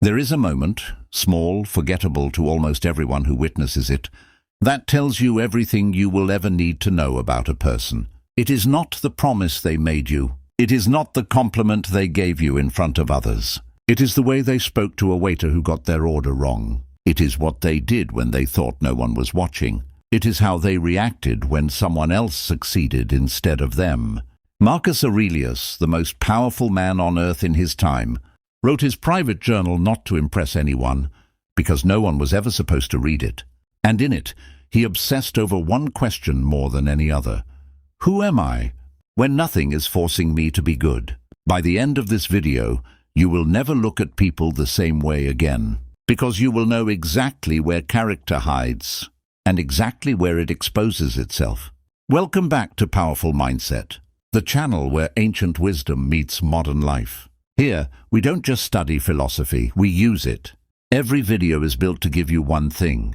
There is a moment, small, forgettable to almost everyone who witnesses it, that tells you everything you will ever need to know about a person. It is not the promise they made you. It is not the compliment they gave you in front of others. It is the way they spoke to a waiter who got their order wrong. It is what they did when they thought no one was watching. It is how they reacted when someone else succeeded instead of them. Marcus Aurelius, the most powerful man on earth in his time, wrote his private journal not to impress anyone, because no one was ever supposed to read it. And in it, he obsessed over one question more than any other. Who am I, when nothing is forcing me to be good? By the end of this video, you will never look at people the same way again, because you will know exactly where character hides and exactly where it exposes itself. Welcome back to Powerful Mindset, the channel where ancient wisdom meets modern life. Here, we don't just study philosophy, we use it. Every video is built to give you one thing: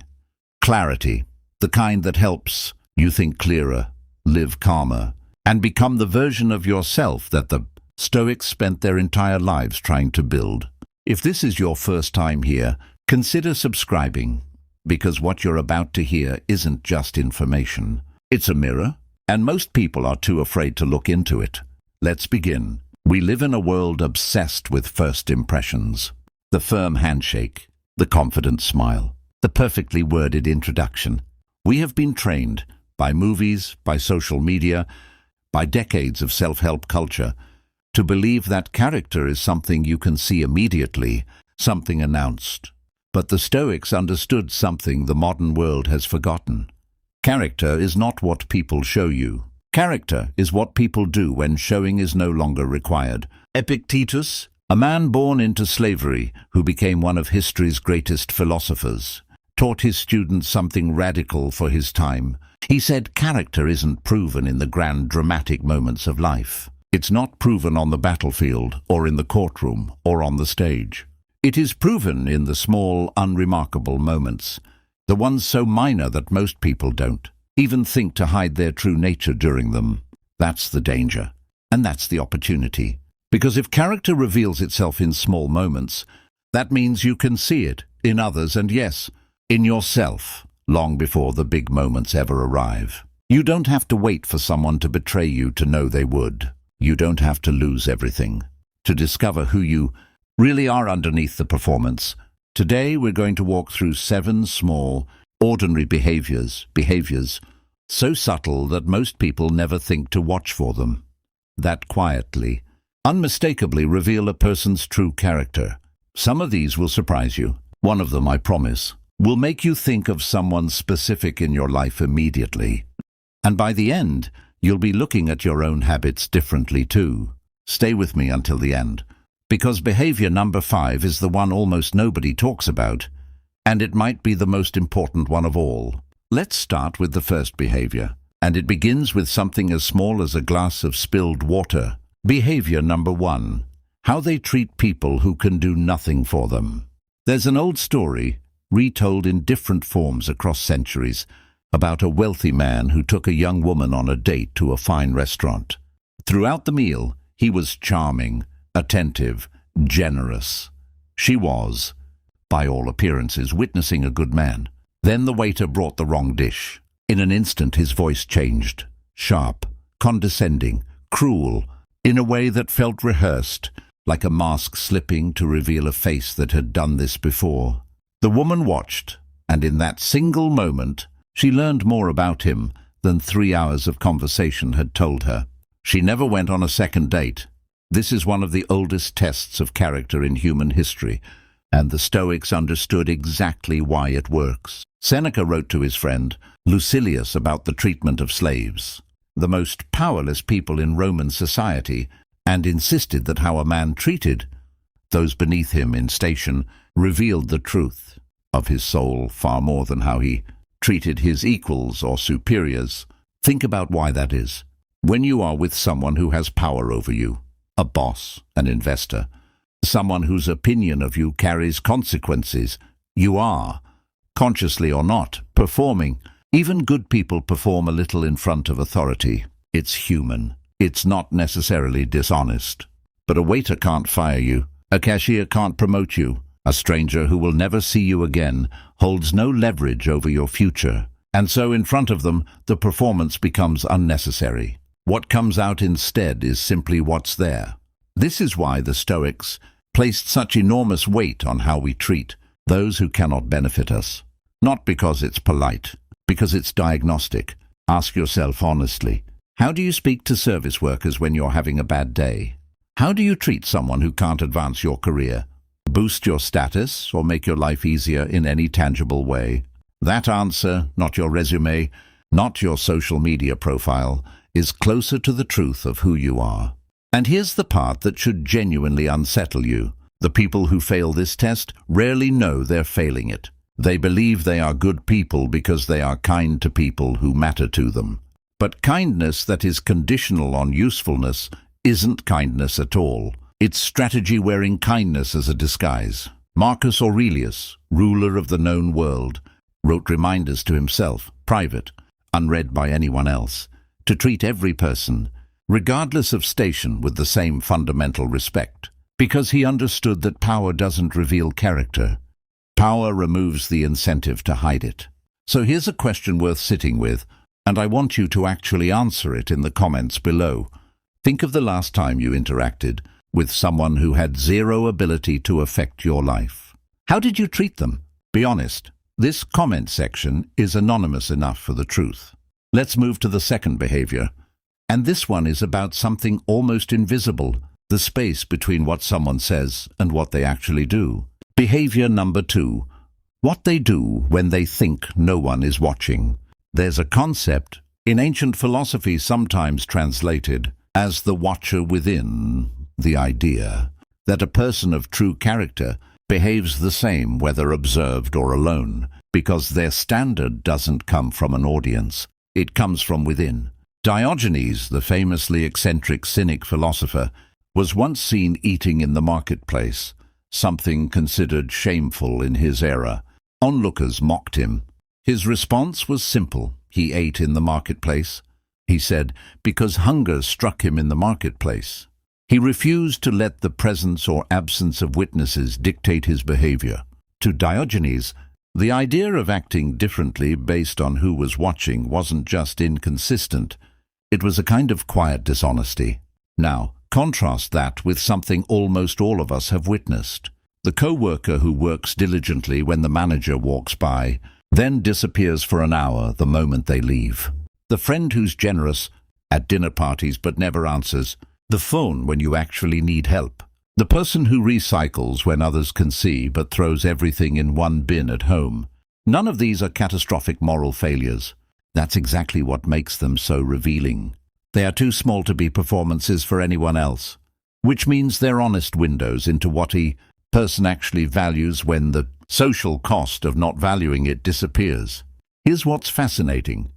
clarity, the kind that helps you think clearer, live calmer, and become the version of yourself that the Stoics spent their entire lives trying to build. If this is your first time here, consider subscribing, because what you're about to hear isn't just information. It's a mirror, and most people are too afraid to look into it. Let's begin. We live in a world obsessed with first impressions. The firm handshake, the confident smile, the perfectly worded introduction. We have been trained by movies, by social media, by decades of self-help culture, to believe that character is something you can see immediately, something announced. But the Stoics understood something the modern world has forgotten. Character is not what people show you. Character is what people do when showing is no longer required. Epictetus, a man born into slavery who became one of history's greatest philosophers, taught his students something radical for his time. He said character isn't proven in the grand dramatic moments of life. It's not proven on the battlefield or in the courtroom or on the stage. It is proven in the small, unremarkable moments, the ones so minor that most people don't even think to hide their true nature during them. That's the danger, and that's the opportunity. Because if character reveals itself in small moments, that means you can see it in others and, yes, in yourself, long before the big moments ever arrive. You don't have to wait for someone to betray you to know they would. You don't have to lose everything to discover who you really are underneath the performance. Today we're going to walk through 7 small, ordinary behaviors so subtle that most people never think to watch for them, that quietly, unmistakably reveal a person's true character. Some of these will surprise you. One of them, I promise, will make you think of someone specific in your life immediately. And by the end, you'll be looking at your own habits differently too. Stay with me until the end, because behavior number 5 is the one almost nobody talks about, and it might be the most important one of all. Let's start with the first behavior, and it begins with something as small as a glass of spilled water. Behavior number 1, how they treat people who can do nothing for them. There's an old story, retold in different forms across centuries, about a wealthy man who took a young woman on a date to a fine restaurant. Throughout the meal, he was charming, attentive, generous. She was, by all appearances, witnessing a good man. Then the waiter brought the wrong dish. In an instant his voice changed, sharp, condescending, cruel, in a way that felt rehearsed, like a mask slipping to reveal a face that had done this before. The woman watched, and in that single moment, she learned more about him than 3 hours of conversation had told her. She never went on a second date. This is one of the oldest tests of character in human history, and the Stoics understood exactly why it works. Seneca wrote to his friend Lucilius about the treatment of slaves, the most powerless people in Roman society, and insisted that how a man treated those beneath him in station revealed the truth of his soul far more than how he treated his equals or superiors. Think about why that is. When you are with someone who has power over you, a boss, an investor, someone whose opinion of you carries consequences, you are, consciously or not, performing. Even good people perform a little in front of authority. It's human. It's not necessarily dishonest. But a waiter can't fire you. A cashier can't promote you. A stranger who will never see you again holds no leverage over your future, and so in front of them, the performance becomes unnecessary. What comes out instead is simply what's there. This is why the Stoics placed such enormous weight on how we treat those who cannot benefit us. Not because it's polite, because it's diagnostic. Ask yourself honestly, how do you speak to service workers when you're having a bad day? How do you treat someone who can't advance your career, boost your status, or make your life easier in any tangible way? That answer, not your resume, not your social media profile, is closer to the truth of who you are. And here's the part that should genuinely unsettle you. The people who fail this test rarely know they're failing it. They believe they are good people because they are kind to people who matter to them. But kindness that is conditional on usefulness isn't kindness at all. It's strategy wearing kindness as a disguise. Marcus Aurelius, ruler of the known world, wrote reminders to himself, private, unread by anyone else, to treat every person, regardless of station, with the same fundamental respect, because he understood that power doesn't reveal character. Power removes the incentive to hide it. So here's a question worth sitting with, and I want you to actually answer it in the comments below. Think of the last time you interacted with someone who had zero ability to affect your life. How did you treat them? Be honest. This comment section is anonymous enough for the truth. Let's move to the second behavior. And this one is about something almost invisible, the space between what someone says and what they actually do. Behavior number 2, what they do when they think no one is watching. There's a concept in ancient philosophy sometimes translated as the watcher within, the idea that a person of true character behaves the same whether observed or alone, because their standard doesn't come from an audience, it comes from within. Diogenes, the famously eccentric Cynic philosopher, was once seen eating in the marketplace, something considered shameful in his era. Onlookers mocked him. His response was simple. He ate in the marketplace, he said, because hunger struck him in the marketplace. He refused to let the presence or absence of witnesses dictate his behavior. To Diogenes, the idea of acting differently based on who was watching wasn't just inconsistent, it was a kind of quiet dishonesty. Now, contrast that with something almost all of us have witnessed. The co-worker who works diligently when the manager walks by, then disappears for an hour the moment they leave. The friend who's generous at dinner parties but never answers the phone when you actually need help. The person who recycles when others can see but throws everything in one bin at home. None of these are catastrophic moral failures. That's exactly what makes them so revealing. They are too small to be performances for anyone else, which means they're honest windows into what a person actually values when the social cost of not valuing it disappears. Here's what's fascinating.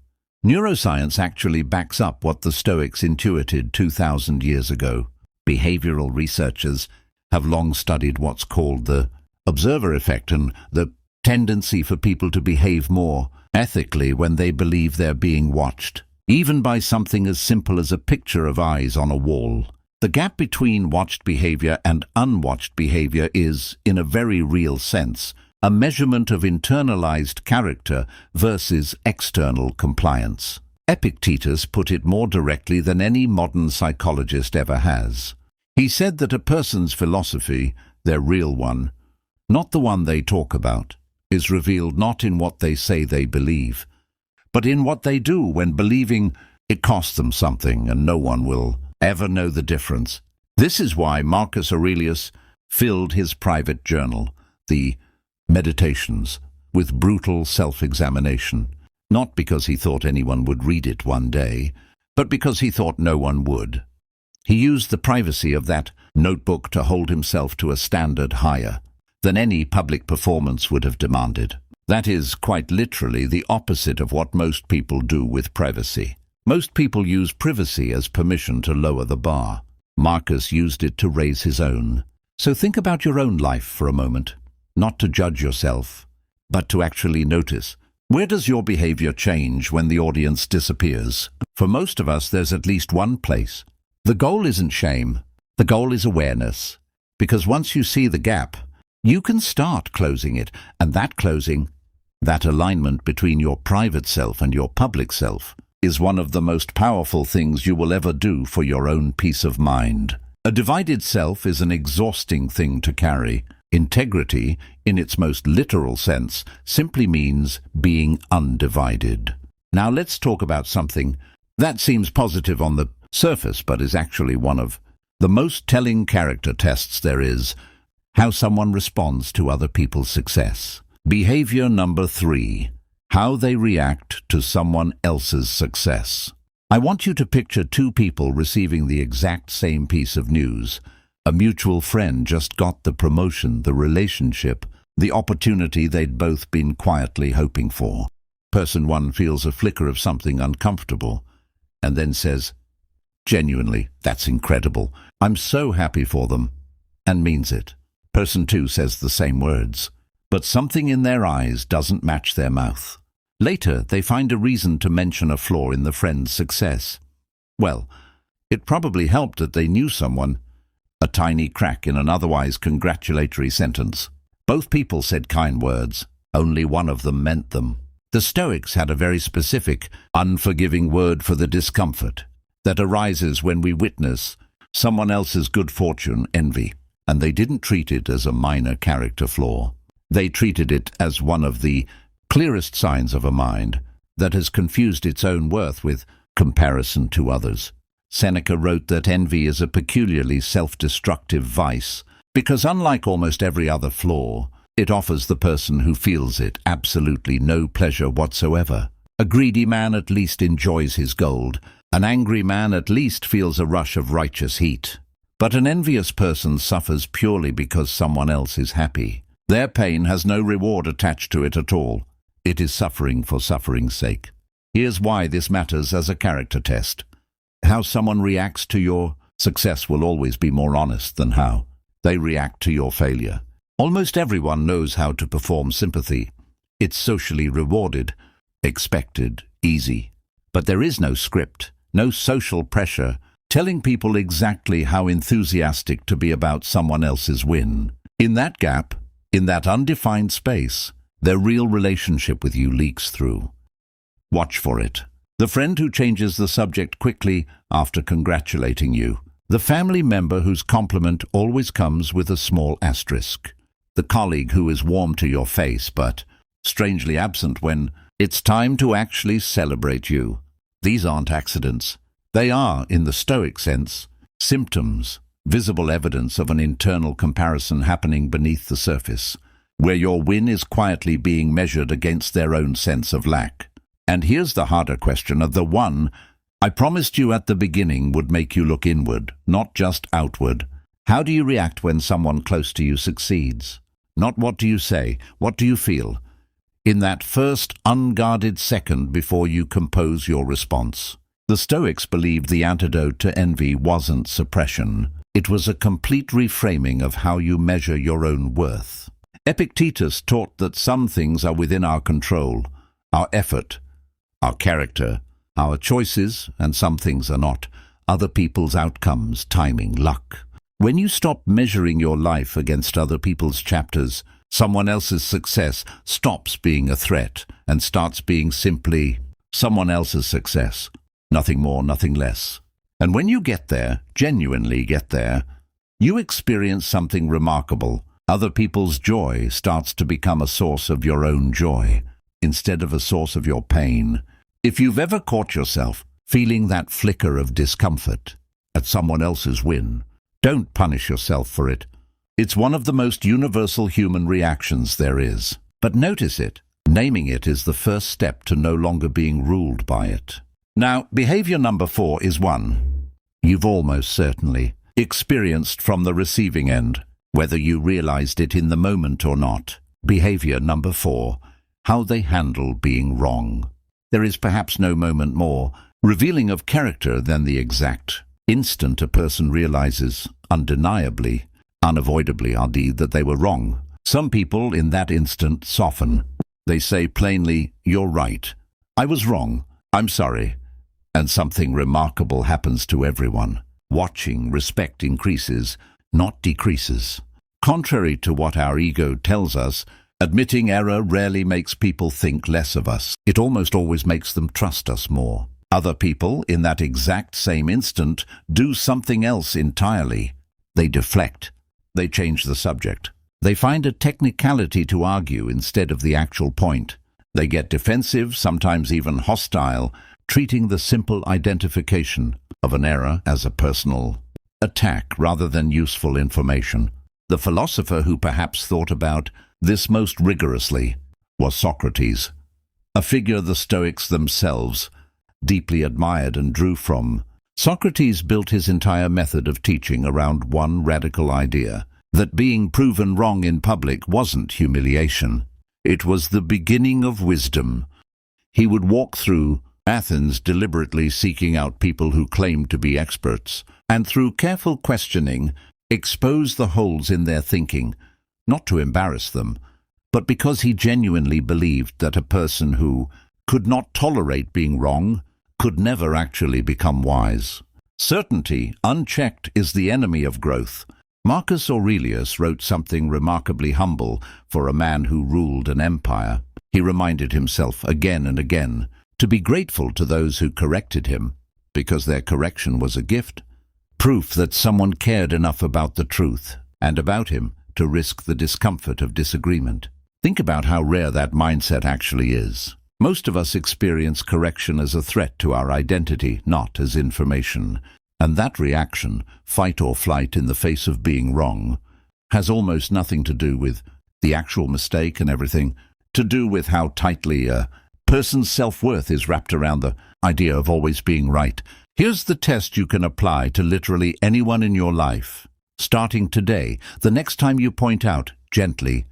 Neuroscience actually backs up what the Stoics intuited 2,000 years ago. Behavioral researchers have long studied what's called the observer effect and the tendency for people to behave more ethically when they believe they're being watched, even by something as simple as a picture of eyes on a wall. The gap between watched behavior and unwatched behavior is, in a very real sense, a measurement of internalized character versus external compliance. Epictetus put it more directly than any modern psychologist ever has. He said that a person's philosophy, their real one, not the one they talk about, is revealed not in what they say they believe, but in what they do when believing it costs them something and no one will ever know the difference. This is why Marcus Aurelius filled his private journal, the Meditations, with brutal self-examination, not because he thought anyone would read it one day, but because he thought no one would. He used the privacy of that notebook to hold himself to a standard higher than any public performance would have demanded. That is, quite literally, the opposite of what most people do with privacy. Most people use privacy as permission to lower the bar. Marcus used it to raise his own. So think about your own life for a moment, not to judge yourself, but to actually notice. Where does your behavior change when the audience disappears? For most of us, there's at least one place. The goal isn't shame. The goal is awareness. Because once you see the gap, you can start closing it, and that closing, that alignment between your private self and your public self, is one of the most powerful things you will ever do for your own peace of mind. A divided self is an exhausting thing to carry. Integrity, in its most literal sense, simply means being undivided. Now let's talk about something that seems positive on the surface but is actually one of the most telling character tests there is: how someone responds to other people's success. Behavior number 3. How they react to someone else's success. I want you to picture two people receiving the exact same piece of news. A mutual friend just got the promotion, the relationship, the opportunity they'd both been quietly hoping for. Person 1 feels a flicker of something uncomfortable and then says, "Genuinely, that's incredible. I'm so happy for them," and means it. Person 2 says the same words, but something in their eyes doesn't match their mouth. Later, they find a reason to mention a flaw in the friend's success. Well, it probably helped that they knew someone. A tiny crack in an otherwise congratulatory sentence. Both people said kind words. Only one of them meant them. The Stoics had a very specific, unforgiving word for the discomfort that arises when we witness someone else's good fortune, envy. And they didn't treat it as a minor character flaw. They treated it as one of the clearest signs of a mind that has confused its own worth with comparison to others. Seneca wrote that envy is a peculiarly self-destructive vice because, unlike almost every other flaw, it offers the person who feels it absolutely no pleasure whatsoever. A greedy man at least enjoys his gold. An angry man at least feels a rush of righteous heat. But an envious person suffers purely because someone else is happy. Their pain has no reward attached to it at all. It is suffering for suffering's sake. Here's why this matters as a character test. How someone reacts to your success will always be more honest than how they react to your failure. Almost everyone knows how to perform sympathy. It's socially rewarded, expected, easy. But there is no script, no social pressure, telling people exactly how enthusiastic to be about someone else's win. In that gap, in that undefined space, their real relationship with you leaks through. Watch for it. The friend who changes the subject quickly after congratulating you. The family member whose compliment always comes with a small asterisk. The colleague who is warm to your face but strangely absent when it's time to actually celebrate you. These aren't accidents. They are, in the Stoic sense, symptoms, visible evidence of an internal comparison happening beneath the surface, where your win is quietly being measured against their own sense of lack. And here's the harder question, of the one I promised you at the beginning would make you look inward, not just outward. How do you react when someone close to you succeeds? Not what do you say, what do you feel? In that first unguarded second before you compose your response. The Stoics believed the antidote to envy wasn't suppression. It was a complete reframing of how you measure your own worth. Epictetus taught that some things are within our control, our effort, our character, our choices, and some things are not. Other people's outcomes, timing, luck. When you stop measuring your life against other people's chapters, someone else's success stops being a threat and starts being simply someone else's success. Nothing more, nothing less. And when you get there, genuinely get there, you experience something remarkable. Other people's joy starts to become a source of your own joy, instead of a source of your pain. If you've ever caught yourself feeling that flicker of discomfort at someone else's win, don't punish yourself for it. It's one of the most universal human reactions there is. But notice it. Naming it is the first step to no longer being ruled by it. Now, behavior number 4 is one you've almost certainly experienced from the receiving end, whether you realized it in the moment or not. Behavior number 4, how they handle being wrong. There is perhaps no moment more revealing of character than the exact instant a person realizes, undeniably, unavoidably indeed, that they were wrong. Some people in that instant soften. They say plainly, "You're right. I was wrong. I'm sorry." And something remarkable happens to everyone. Watching, respect increases, not decreases. Contrary to what our ego tells us, admitting error rarely makes people think less of us. It almost always makes them trust us more. Other people, in that exact same instant, do something else entirely. They deflect. They change the subject. They find a technicality to argue instead of the actual point. They get defensive, sometimes even hostile, treating the simple identification of an error as a personal attack rather than useful information. The philosopher who perhaps thought about this most rigorously was Socrates, a figure the Stoics themselves deeply admired and drew from. Socrates built his entire method of teaching around one radical idea, that being proven wrong in public wasn't humiliation. It was the beginning of wisdom. He would walk through Athens deliberately seeking out people who claimed to be experts, and through careful questioning, expose the holes in their thinking, not to embarrass them, but because he genuinely believed that a person who could not tolerate being wrong could never actually become wise. Certainty, unchecked, is the enemy of growth. Marcus Aurelius wrote something remarkably humble for a man who ruled an empire. He reminded himself again and again to be grateful to those who corrected him, because their correction was a gift, proof that someone cared enough about the truth and about him to risk the discomfort of disagreement. Think about how rare that mindset actually is. Most of us experience correction as a threat to our identity, not as information. And that reaction, fight or flight in the face of being wrong, has almost nothing to do with the actual mistake and everything to do with how tightly a person's self-worth is wrapped around the idea of always being right. Here's the test you can apply to literally anyone in your life. Starting today, the next time you point out, gently,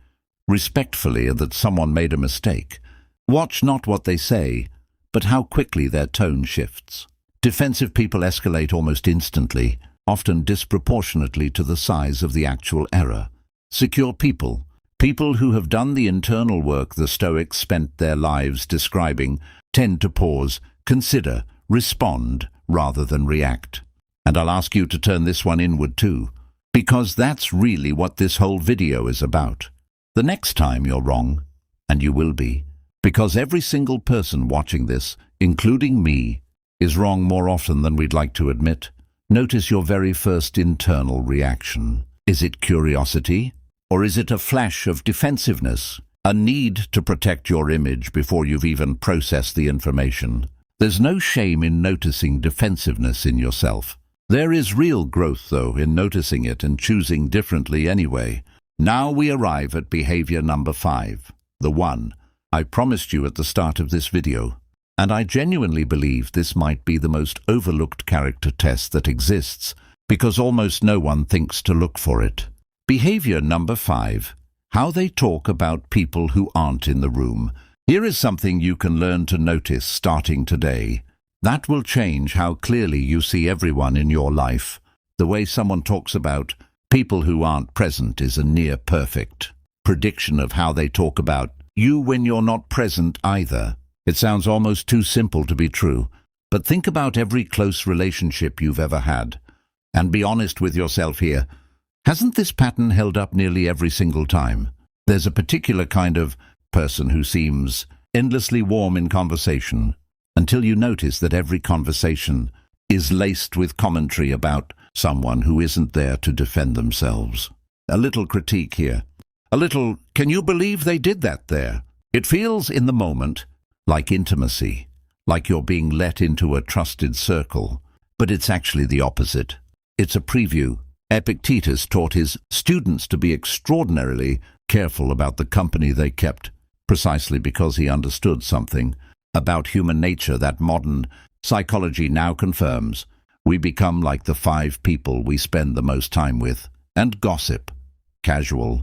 respectfully, that someone made a mistake, watch not what they say, but how quickly their tone shifts. Defensive people escalate almost instantly, often disproportionately to the size of the actual error. Secure people, people who have done the internal work the Stoics spent their lives describing, tend to pause, consider, respond, rather than react. And I'll ask you to turn this one inward too, because that's really what this whole video is about. The next time you're wrong, and you will be, because every single person watching this, including me, is wrong more often than we'd like to admit. Notice your very first internal reaction. Is it curiosity? Or is it a flash of defensiveness? A need to protect your image before you've even processed the information? There's no shame in noticing defensiveness in yourself. There is real growth, though, in noticing it and choosing differently anyway. Now we arrive at behavior number 5, the one I promised you at the start of this video. And I genuinely believe this might be the most overlooked character test that exists, because almost no one thinks to look for it. Behavior number 5, how they talk about people who aren't in the room. Here is something you can learn to notice starting today. That will change how clearly you see everyone in your life. The way someone talks about people who aren't present is a near-perfect prediction of how they talk about you when you're not present either. It sounds almost too simple to be true, but think about every close relationship you've ever had, and be honest with yourself here. Hasn't this pattern held up nearly every single time? There's a particular kind of person who seems endlessly warm in conversation, until you notice that every conversation is laced with commentary about someone who isn't there to defend themselves. A little critique here. A little, can you believe they did that there? It feels in the moment like intimacy, like you're being let into a trusted circle, but it's actually the opposite. It's a preview. Epictetus taught his students to be extraordinarily careful about the company they kept, precisely because he understood something about human nature that modern psychology now confirms. We become like the 5 people we spend the most time with. And gossip, casual,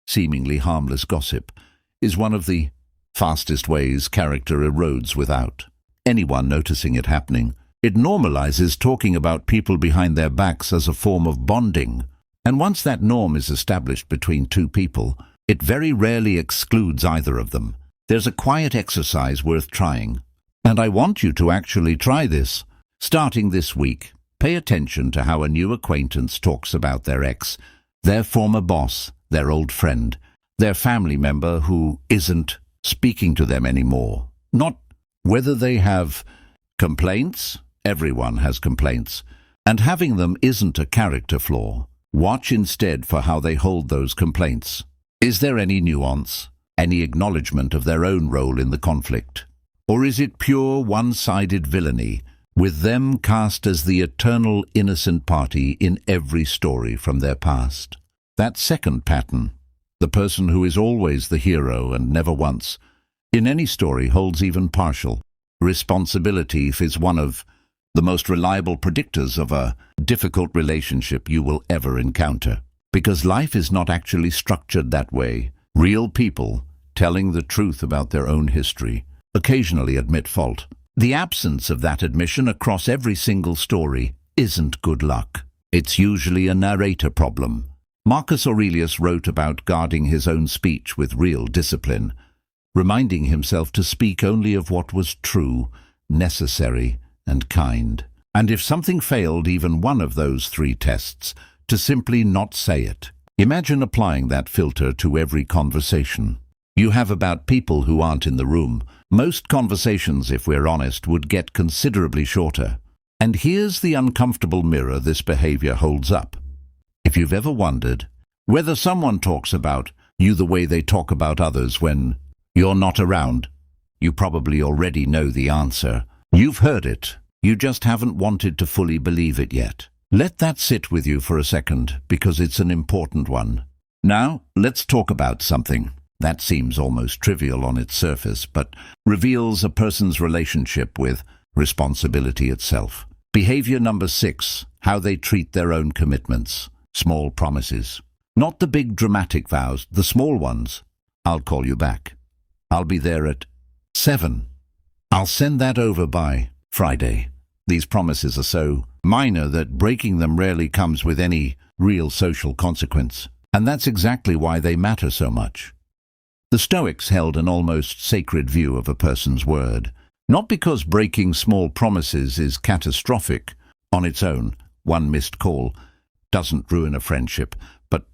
seemingly harmless gossip, is one of the fastest ways character erodes without anyone noticing it happening. It normalizes talking about people behind their backs as a form of bonding. And once that norm is established between 2 people, it very rarely excludes either of them. There's a quiet exercise worth trying. And I want you to actually try this. Starting this week, pay attention to how a new acquaintance talks about their ex Their former boss, their old friend, their family member who isn't speaking to them anymore. Not whether they have complaints. Everyone has complaints, and having them isn't a character flaw. Watch instead for how they hold those complaints. Is there any nuance, any acknowledgement of their own role in the conflict? Or is it pure one-sided villainy, with them cast as the eternal innocent party in every story from their past? That second pattern, the person who is always the hero and never once, in any story holds even partial responsibility is one of the most reliable predictors of a difficult relationship you will ever encounter. Because life is not actually structured that way. Real people, telling the truth about their own history, occasionally admit fault. The absence of that admission across every single story isn't good luck. It's usually a narrator problem. Marcus Aurelius wrote about guarding his own speech with real discipline, reminding himself to speak only of what was true, necessary, and kind. And if something failed even one of those three tests, to simply not say it. Imagine applying that filter to every conversation you have about people who aren't in the room. Most conversations, if we're honest, would get considerably shorter. And here's the uncomfortable mirror this behavior holds up. If you've ever wondered whether someone talks about you the way they talk about others when you're not around, you probably already know the answer. You've heard it. You just haven't wanted to fully believe it yet. Let that sit with you for a second, because it's an important one. Now, let's talk about something that seems almost trivial on its surface, but reveals a person's relationship with responsibility itself. Behavior number 6, how they treat their own commitments. Small promises. Not the big dramatic vows, the small ones. I'll call you back. I'll be there at 7. I'll send that over by Friday. These promises are so minor that breaking them rarely comes with any real social consequence. And that's exactly why they matter so much. The Stoics held an almost sacred view of a person's word. Not because breaking small promises is catastrophic on its own, one missed call doesn't ruin a friendship, but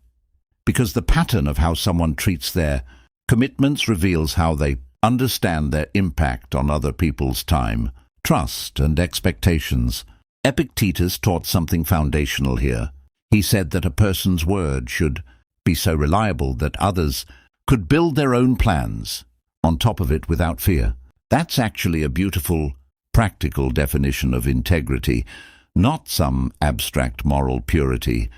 because the pattern of how someone treats their commitments reveals how they understand their impact on other people's time, trust, and expectations. Epictetus taught something foundational here. He said that a person's word should be so reliable that others could build their own plans on top of it without fear. That's actually a beautiful, practical definition of integrity, not some abstract moral purity,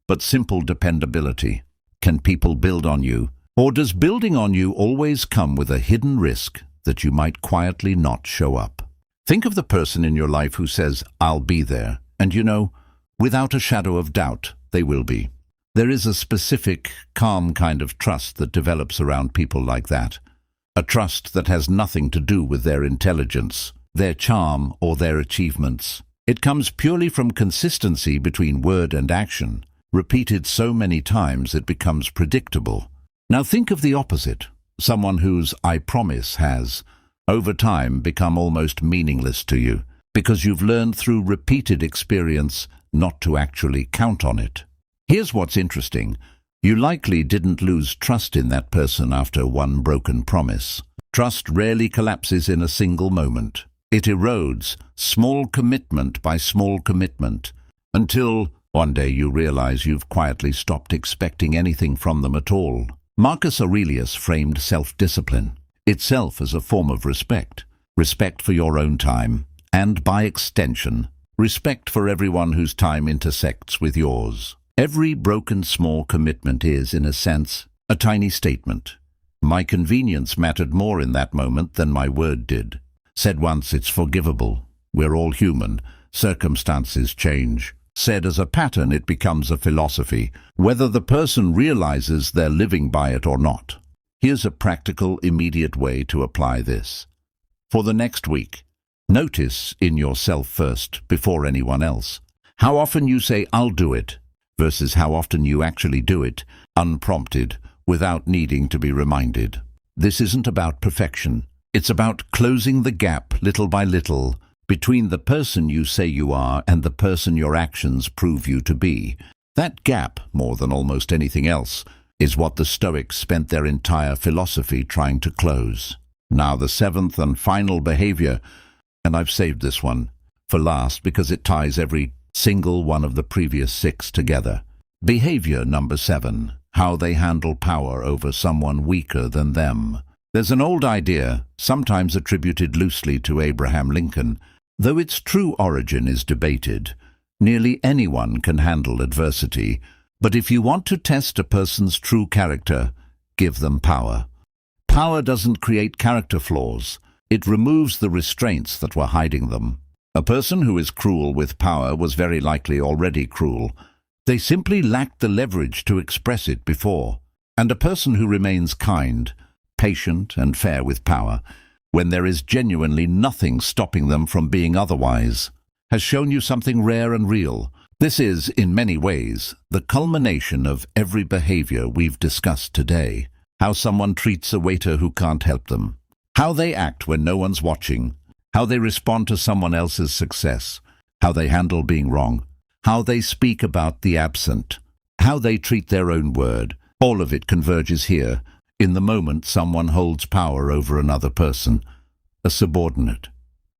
but simple dependability. Can people build on you? Or does building on you always come with a hidden risk that you might quietly not show up? Think of the person in your life who says, "I'll be there," and without a shadow of doubt, they will be. There is a specific, calm kind of trust that develops around people like that. A trust that has nothing to do with their intelligence, their charm, or their achievements. It comes purely from consistency between word and action, repeated so many times it becomes predictable. Now think of the opposite, someone whose "I promise" has, over time, become almost meaningless to you, because you've learned through repeated experience not to actually count on it. Here's what's interesting. You likely didn't lose trust in that person after one broken promise. Trust rarely collapses in a single moment. It erodes, small commitment by small commitment, until one day you realize you've quietly stopped expecting anything from them at all. Marcus Aurelius framed self-discipline itself as a form of respect. Respect for your own time, and by extension, respect for everyone whose time intersects with yours. Every broken small commitment is, in a sense, a tiny statement. My convenience mattered more in that moment than my word did. Said once, it's forgivable. We're all human. Circumstances change. Said as a pattern, it becomes a philosophy, whether the person realizes they're living by it or not. Here's a practical, immediate way to apply this. For the next week, notice in yourself first, before anyone else, how often you say, "I'll do it," versus how often you actually do it, unprompted, without needing to be reminded. This isn't about perfection. It's about closing the gap, little by little, between the person you say you are and the person your actions prove you to be. That gap, more than almost anything else, is what the Stoics spent their entire philosophy trying to close. Now the seventh and final behavior, and I've saved this one for last because it ties every single one of the previous six together. Behavior number 7, how they handle power over someone weaker than them. There's an old idea, sometimes attributed loosely to Abraham Lincoln, though its true origin is debated. Nearly anyone can handle adversity, but if you want to test a person's true character, give them power. Power doesn't create character flaws. It removes the restraints that were hiding them. A person who is cruel with power was very likely already cruel. They simply lacked the leverage to express it before. And a person who remains kind, patient and fair with power, when there is genuinely nothing stopping them from being otherwise, has shown you something rare and real. This is, in many ways, the culmination of every behavior we've discussed today. How someone treats a waiter who can't help them. How they act when no one's watching. How they respond to someone else's success. How they handle being wrong. How they speak about the absent. How they treat their own word. All of it converges here, in the moment someone holds power over another person. A subordinate.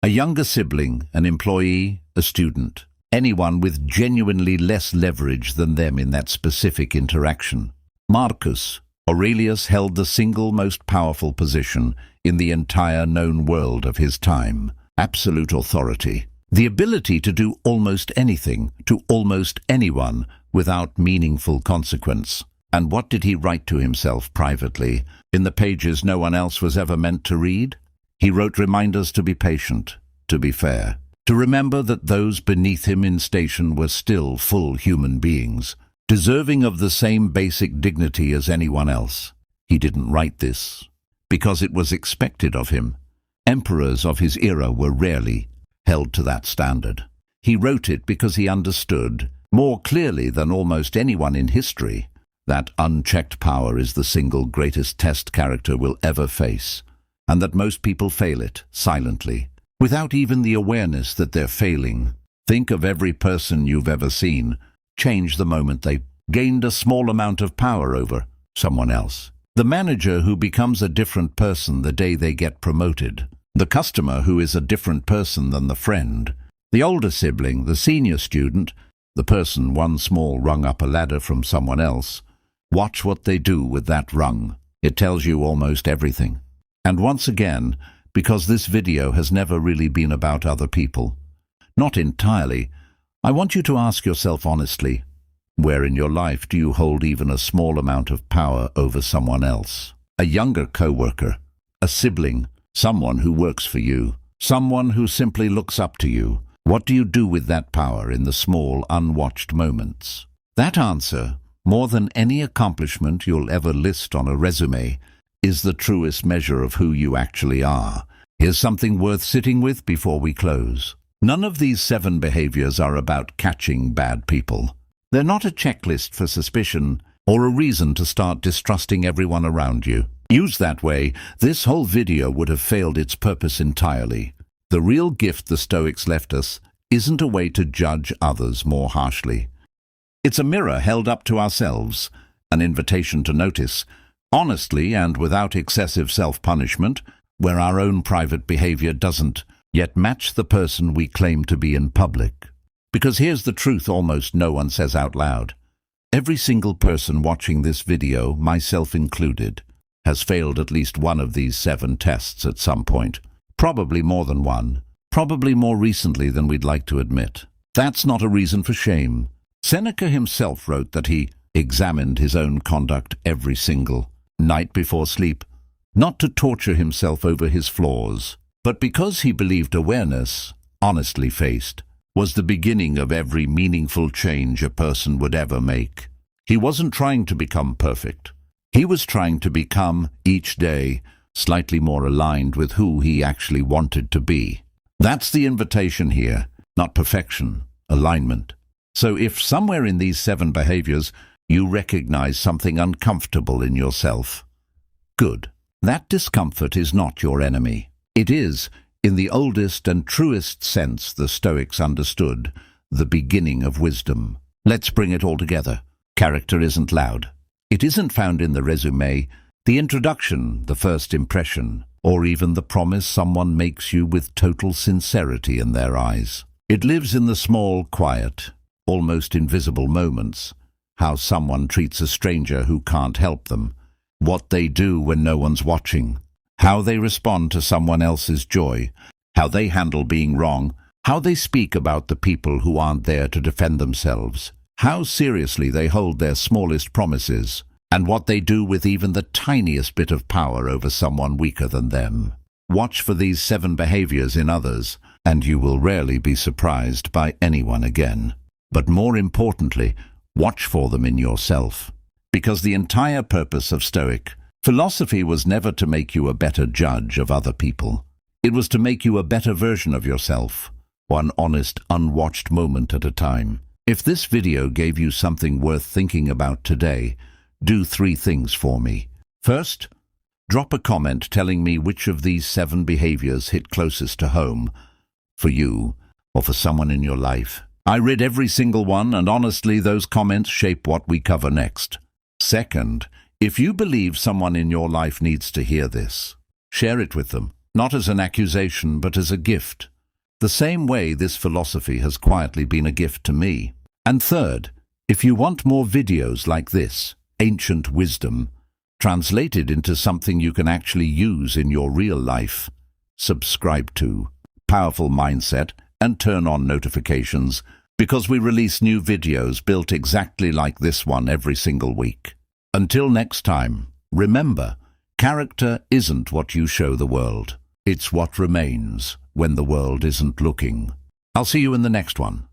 A younger sibling, an employee, a student. Anyone with genuinely less leverage than them in that specific interaction. Marcus Aurelius held the single most powerful position in the entire known world of his time. Absolute authority. The ability to do almost anything to almost anyone without meaningful consequence. And what did he write to himself privately, in the pages no one else was ever meant to read? He wrote reminders to be patient, to be fair, to remember that those beneath him in station were still full human beings, deserving of the same basic dignity as anyone else. He didn't write this because it was expected of him. Emperors of his era were rarely held to that standard. He wrote it because he understood, more clearly than almost anyone in history, that unchecked power is the single greatest test character will ever face, and that most people fail it silently, without even the awareness that they're failing. Think of every person you've ever seen change the moment they gained a small amount of power over someone else. The manager who becomes a different person the day they get promoted. The customer who is a different person than the friend. The older sibling, the senior student, the person one small rung up a ladder from someone else. Watch what they do with that rung. It tells you almost everything. And once again, because this video has never really been about other people, not entirely, I want you to ask yourself honestly, where in your life do you hold even a small amount of power over someone else? A younger co-worker, a sibling, someone who works for you, someone who simply looks up to you. What do you do with that power in the small, unwatched moments? That answer, more than any accomplishment you'll ever list on a resume, is the truest measure of who you actually are. Here's something worth sitting with before we close. None of these 7 behaviors are about catching bad people. They're not a checklist for suspicion or a reason to start distrusting everyone around you. Used that way, this whole video would have failed its purpose entirely. The real gift the Stoics left us isn't a way to judge others more harshly. It's a mirror held up to ourselves, an invitation to notice, honestly and without excessive self-punishment, where our own private behavior doesn't yet match the person we claim to be in public. Because here's the truth almost no one says out loud. Every single person watching this video, myself included, has failed at least one of these 7 tests at some point. Probably more than one. Probably more recently than we'd like to admit. That's not a reason for shame. Seneca himself wrote that he examined his own conduct every single night before sleep, not to torture himself over his flaws, but because he believed awareness, honestly faced, was the beginning of every meaningful change a person would ever make. He wasn't trying to become perfect. He was trying to become, each day, slightly more aligned with who he actually wanted to be. That's the invitation here, not perfection, alignment. So if somewhere in these 7 behaviors you recognize something uncomfortable in yourself, good. That discomfort is not your enemy. It is, in the oldest and truest sense the Stoics understood, the beginning of wisdom. Let's bring it all together. Character isn't loud. It isn't found in the resume, the introduction, the first impression, or even the promise someone makes you with total sincerity in their eyes. It lives in the small, quiet, almost invisible moments. How someone treats a stranger who can't help them. What they do when no one's watching. How they respond to someone else's joy. How they handle being wrong. How they speak about the people who aren't there to defend themselves. How seriously they hold their smallest promises. And what they do with even the tiniest bit of power over someone weaker than them. Watch for these 7 behaviors in others, and you will rarely be surprised by anyone again. But more importantly, watch for them in yourself. Because the entire purpose of Stoic philosophy was never to make you a better judge of other people. It was to make you a better version of yourself, one honest, unwatched moment at a time. If this video gave you something worth thinking about today, do 3 things for me. First, drop a comment telling me which of these 7 behaviors hit closest to home, for you or for someone in your life. I read every single one, and honestly, those comments shape what we cover next. Second, if you believe someone in your life needs to hear this, share it with them, not as an accusation, but as a gift. The same way this philosophy has quietly been a gift to me. And third, if you want more videos like this, ancient wisdom, translated into something you can actually use in your real life, subscribe to Powerful Mindset and turn on notifications, because we release new videos built exactly like this one every single week. Until next time, remember, character isn't what you show the world. It's what remains when the world isn't looking. I'll see you in the next one.